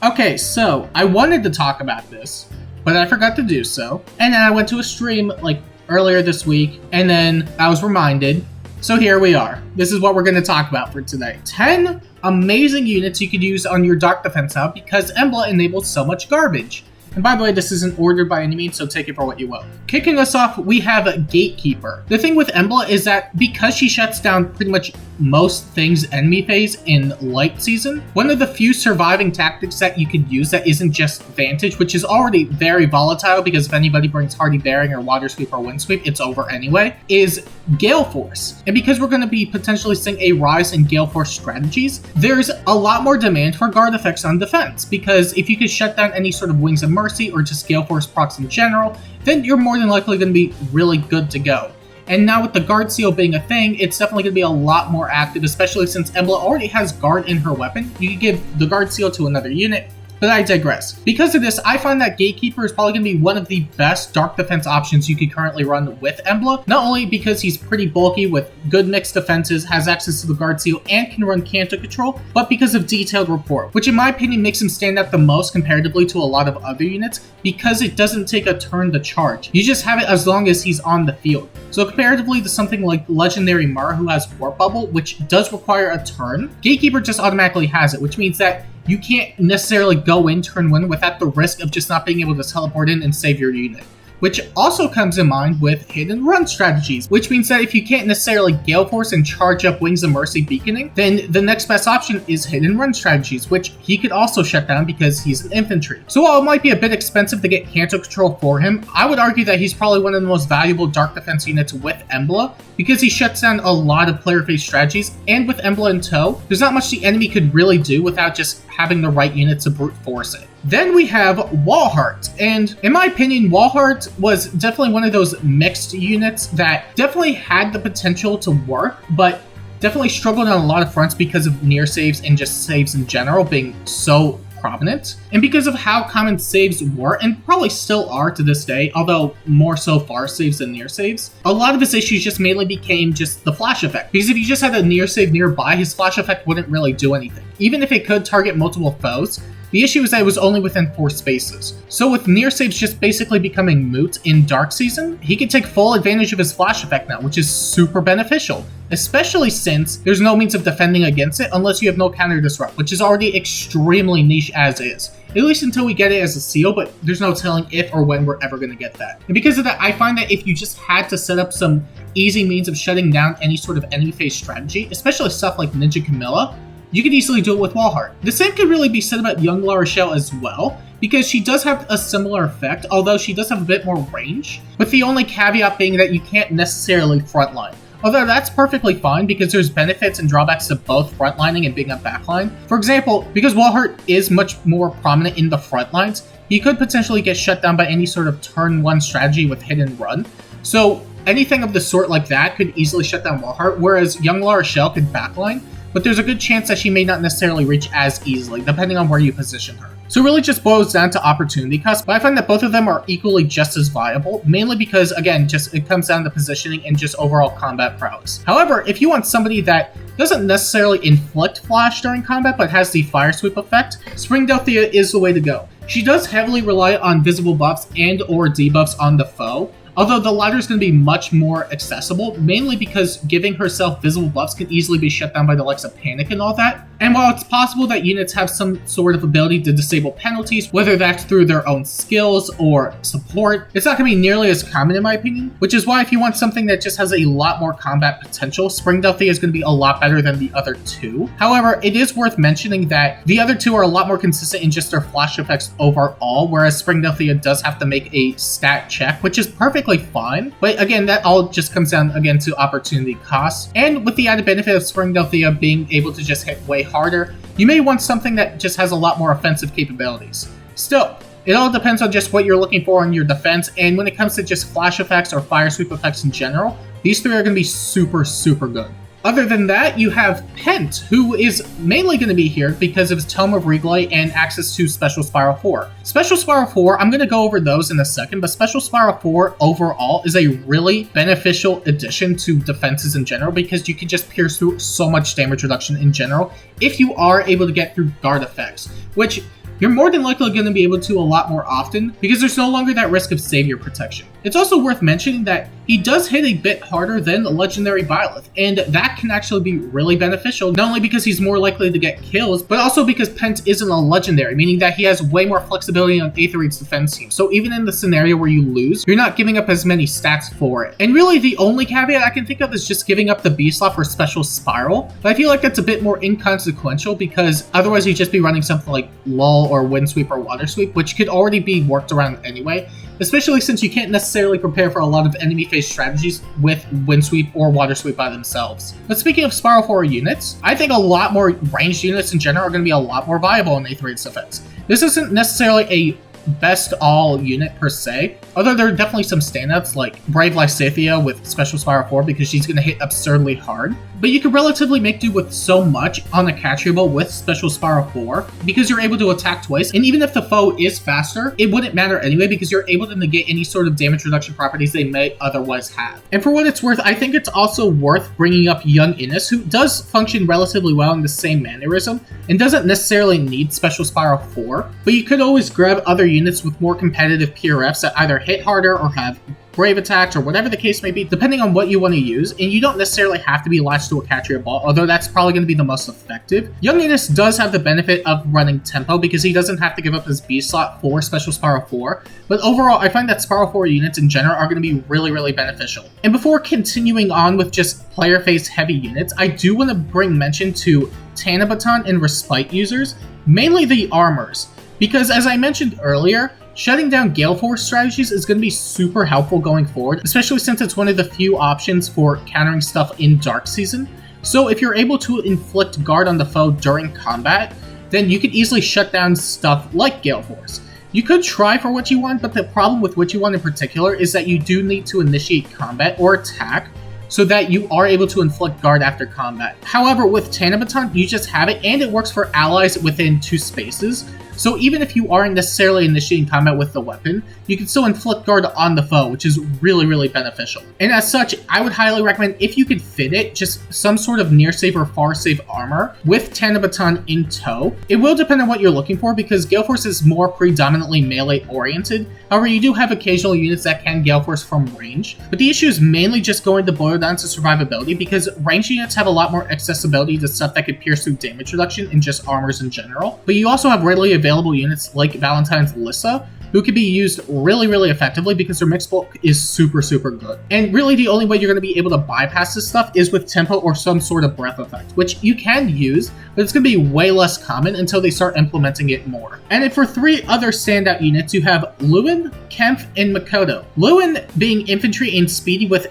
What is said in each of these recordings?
Okay, so I wanted to talk about this, but I forgot to do so. And then I went to a stream like earlier this week, and then I was reminded. So here we are. This is what we're going to talk about for today. 10 amazing units you could use on your Dark Defense now because Emblem enables so much garbage. And by the way, this isn't ordered by any means, so take it for what you will. Kicking us off, we have Gatekeeper. The thing with Emblem is that because she shuts down pretty much most things enemy phase in Light Season, one of the few surviving tactics that you could use that isn't just Vantage, which is already very volatile because if anybody brings Hardy Bearing or Water Sweep or Wind Sweep, it's over anyway, is Gale Force. And because we're going to be potentially seeing a rise in Gale Force strategies, there's a lot more demand for guard effects on defense, because if you could shut down any sort of Wings of Mercy or just Gale Force procs in general, then you're more than likely going to be really good to go. And now with the Guard Seal being a thing, it's definitely going to be a lot more active, especially since Emblem already has Guard in her weapon. You could give the Guard Seal to another unit, but I digress. Because of this, I find that Gatekeeper is probably going to be one of the best Dark Defense options you could currently run with Emblem. Not only because he's pretty bulky with good mixed defenses, has access to the Guard Seal, and can run Canto Control, but because of Detailed Report, which in my opinion makes him stand out the most comparatively to a lot of other units, because it doesn't take a turn to charge. You just have it as long as he's on the field. So comparatively to something like Legendary Mara, who has Warp Bubble, which does require a turn, Gatekeeper just automatically has it, which means that you can't necessarily go in turn 1 without the risk of just not being able to teleport in and save your unit. Which also comes in mind with hit and run strategies, which means that if you can't necessarily Gale Force and charge up Wings of Mercy beaconing, then the next best option is hit and run strategies, which he could also shut down because he's an infantry. So while it might be a bit expensive to get Canto Control for him, I would argue that he's probably one of the most valuable Dark Defense units with Emblem, because he shuts down a lot of player phase strategies, and with Emblem in tow, there's not much the enemy could really do without just having the right unit to brute force it. Then we have Wallheart, and in my opinion, Wallheart was definitely one of those mixed units that definitely had the potential to work, but definitely struggled on a lot of fronts because of near saves and just saves in general being so prominent, and because of how common saves were, and probably still are to this day, although more so far saves than near saves. A lot of his issues just mainly became just the flash effect, because if you just had a near save nearby, his flash effect wouldn't really do anything. Even if it could target multiple foes, the issue is that it was only within 4 spaces. So with near saves just basically becoming moot in Dark Season, he can take full advantage of his flash effect now, which is super beneficial. Especially since there's no means of defending against it unless you have no counter disrupt, which is already extremely niche as is. At least until we get it as a seal, but there's no telling if or when we're ever going to get that. And because of that, I find that if you just had to set up some easy means of shutting down any sort of enemy phase strategy, especially stuff like Ninja Camilla, you could easily do it with Wallheart. The same could really be said about young Rochelle as well, because she does have a similar effect, although she does have a bit more range, with the only caveat being that you can't necessarily frontline. Although that's perfectly fine because there's benefits and drawbacks to both frontlining and being a backline. For example, because Wallheart is much more prominent in the front lines, he could potentially get shut down by any sort of turn 1 strategy with hit and run. So anything of the sort like that could easily shut down Wallheart, whereas young Rochelle could backline, but there's a good chance that she may not necessarily reach as easily, depending on where you position her. So it really just boils down to opportunity cost, but I find that both of them are equally just as viable, mainly because, again, just it comes down to positioning and just overall combat prowess. However, if you want somebody that doesn't necessarily inflict flash during combat, but has the fire sweep effect, Springdale Theater is the way to go. She does heavily rely on visible buffs and or debuffs on the foe, although the latter is going to be much more accessible, mainly because giving herself visible buffs can easily be shut down by the likes of Panic and all that. And while it's possible that units have some sort of ability to disable penalties, whether that's through their own skills or support, it's not going to be nearly as common in my opinion, which is why if you want something that just has a lot more combat potential, Springdale Theater is going to be a lot better than the other two. However, it is worth mentioning that the other two are a lot more consistent in just their flash effects overall, whereas Springdale Theater does have to make a stat check, which is perfectly fine. But again, that all just comes down again to opportunity costs. And with the added benefit of Springdale Theater being able to just hit way harder, you may want something that just has a lot more offensive capabilities. Still, it all depends on just what you're looking for in your defense, and when it comes to just flash effects or fire sweep effects in general, these three are going to be super, super good. Other than that, you have Pence, who is mainly going to be here because of his Tome of Reglay and access to Special Spiral 4. Special Spiral 4, I'm going to go over those in a second, but Special Spiral 4 overall is a really beneficial addition to defenses in general because you can just pierce through so much damage reduction in general if you are able to get through guard effects, which you're more than likely going to be able to a lot more often because there's no longer that risk of savior protection. It's also worth mentioning that he does hit a bit harder than the legendary Byleth, and that can actually be really beneficial, not only because he's more likely to get kills, but also because Pence isn't a legendary, meaning that he has way more flexibility on Aetherite's defense team. So even in the scenario where you lose, you're not giving up as many stats for it. And really the only caveat I can think of is just giving up the B slot for Special Spiral, but I feel like that's a bit more inconsequential because otherwise you'd just be running something like Lull or Wind Sweep or Water Sweep, which could already be worked around anyway, especially since you can't necessarily prepare for a lot of enemy phase strategies with Wind Sweep or Water Sweep by themselves. But speaking of Spiral 4 units, I think a lot more ranged units in general are going to be a lot more viable in Aetherite's defense. This isn't necessarily a best all unit per se, although there are definitely some standouts like Brave Lysithea with Special Spiral 4 because she's going to hit absurdly hard, but you can relatively make do with so much on a catchable with Special Spiral 4 because you're able to attack twice, and even if the foe is faster, it wouldn't matter anyway because you're able to negate any sort of damage reduction properties they may otherwise have. And for what it's worth, I think it's also worth bringing up Young Innis, who does function relatively well in the same mannerism and doesn't necessarily need Special Spiral 4, but you could always grab other units with more competitive PRFs that either hit harder or have brave attacks or whatever the case may be, depending on what you want to use, and you don't necessarily have to be latched to a Catria Ball, although that's probably going to be the most effective. Young Innis does have the benefit of running tempo because he doesn't have to give up his B slot for Special Spiral 4, but overall I find that Spiral 4 units in general are going to be really beneficial. And before continuing on with just player phase heavy units, I do want to bring mention to Tanabaton and Respite users, mainly the armors, because as I mentioned earlier, shutting down Gale Force strategies is going to be super helpful going forward, especially since it's one of the few options for countering stuff in Dark Season. So if you're able to inflict guard on the foe during combat, then you can easily shut down stuff like Gale Force. You could try for what you want, but the problem with what you want in particular is that you do need to initiate combat or attack so that you are able to inflict guard after combat. However, with Tanabaton, you just have it, and it works for allies within 2 spaces. So even if you aren't necessarily initiating combat with the weapon, you can still inflict guard on the foe, which is really beneficial. And as such, I would highly recommend, if you could fit it, just some sort of near save or far save armor with Tanabaton in tow. It will depend on what you're looking for because Gale Force is more predominantly melee oriented. However, you do have occasional units that can Gale Force from range, but the issue is mainly just going to boil down to survivability because ranged units have a lot more accessibility to stuff that could pierce through damage reduction and just armors in general. But you also have readily available units like Valentine's Lissa, who can be used really effectively because their mix bulk is super good. And really the only way you're going to be able to bypass this stuff is with tempo or some sort of breath effect, which you can use, but it's going to be way less common until they start implementing it more. And then for 3 other standout units, you have Lewin, Kemp, and Makoto. Lewin being infantry and speedy with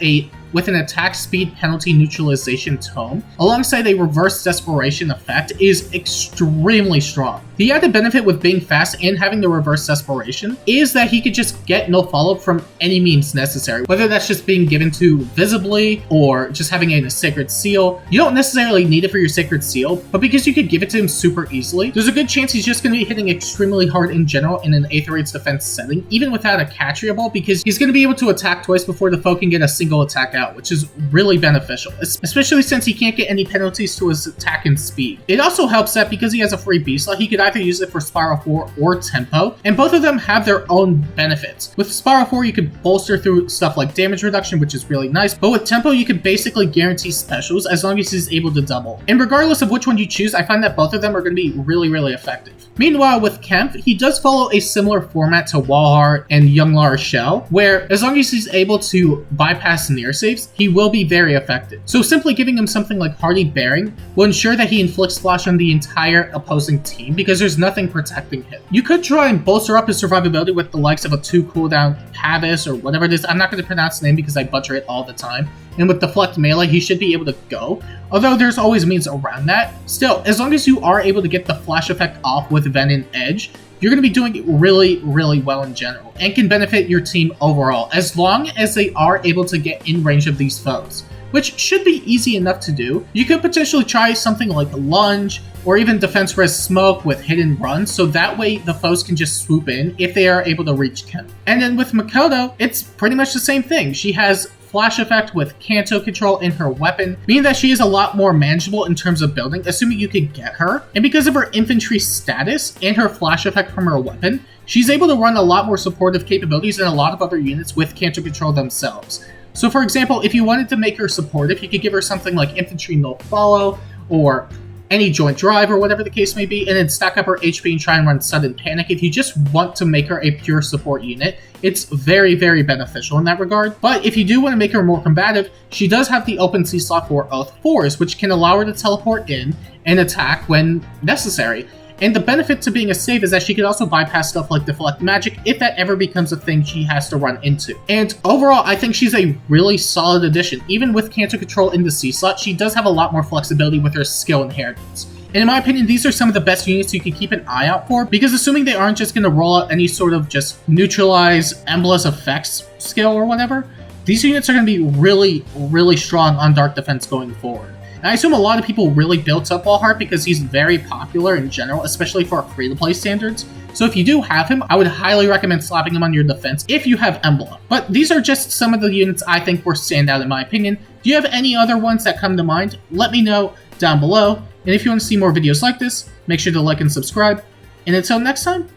an attack speed penalty neutralization tome, alongside a reverse desperation effect, is extremely strong. The added benefit with being fast and having the reverse desperation is that he could just get no follow-up from any means necessary, whether that's just being given to visibly or just having it in a Sacred Seal. You don't necessarily need it for your Sacred Seal, but because you could give it to him super easily, there's a good chance he's just going to be hitting extremely hard in general in an Aetherite's defense setting, even without a Catria Ball, because he's going to be able to attack twice before the foe can get a single attack out, which is really beneficial, especially since he can't get any penalties to his attack and speed. It also helps that because he has a free B slot, he could either use it for Spiral 4 or Tempo, and both of them have their own benefits. With Spiral 4, you can bolster through stuff like damage reduction, which is really nice, but with Tempo, you can basically guarantee specials as long as he's able to double. And regardless of which one you choose, I find that both of them are going to be really effective. Meanwhile, with Kemp, he does follow a similar format to Wallheart and Young Rochelle, where as long as he's able to bypass near saves, he will be very effective. So simply giving him something like Hardy Bearing will ensure that he inflicts splash on the entire opposing team because there's nothing protecting him. You could try and bolster up his survivability with the likes of a 2 cooldown Habis or whatever it is. I'm not going to pronounce the name because I butcher it all the time. And with Deflect Melee, he should be able to go, although there's always means around that. Still, as long as you are able to get the flash effect off with Venom Edge, you're going to be doing really well in general, and can benefit your team overall, as long as they are able to get in range of these foes, which should be easy enough to do. You could potentially try something like Lunge, or even Defense Res Smoke with Hidden Run, so that way the foes can just swoop in if they are able to reach Kemp. And then with Makoto, it's pretty much the same thing. She has flash effect with Kanto control in her weapon, meaning that she is a lot more manageable in terms of building, assuming you could get her. And because of her infantry status and her flash effect from her weapon, she's able to run a lot more supportive capabilities than a lot of other units with Kanto control themselves. So for example, if you wanted to make her supportive, you could give her something like infantry no follow, or any joint drive, or whatever the case may be, and then stack up her HP and try and run sudden panic. If you just want to make her a pure support unit, it's very, very beneficial in that regard. But if you do want to make her more combative, she does have the open C slot for Oath 4s, which can allow her to teleport in and attack when necessary. And the benefit to being a save is that she can also bypass stuff like Deflect Magic if that ever becomes a thing she has to run into. And overall, I think she's a really solid addition. Even with Kanto control in the C slot, she does have a lot more flexibility with her skill inheritance. And in my opinion, these are some of the best units you can keep an eye out for, because assuming they aren't just going to roll out any sort of just neutralize Emblem's effects skill or whatever, these units are going to be really, really strong on Dark Defense going forward. And I assume a lot of people really built up Wallheart because he's very popular in general, especially for free-to-play standards. So if you do have him, I would highly recommend slapping him on your defense if you have Emblem. But these are just some of the units I think were standout in my opinion. Do you have any other ones that come to mind? Let me know down below. And if you want to see more videos like this, make sure to like and subscribe. And until next time,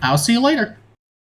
I'll see you later.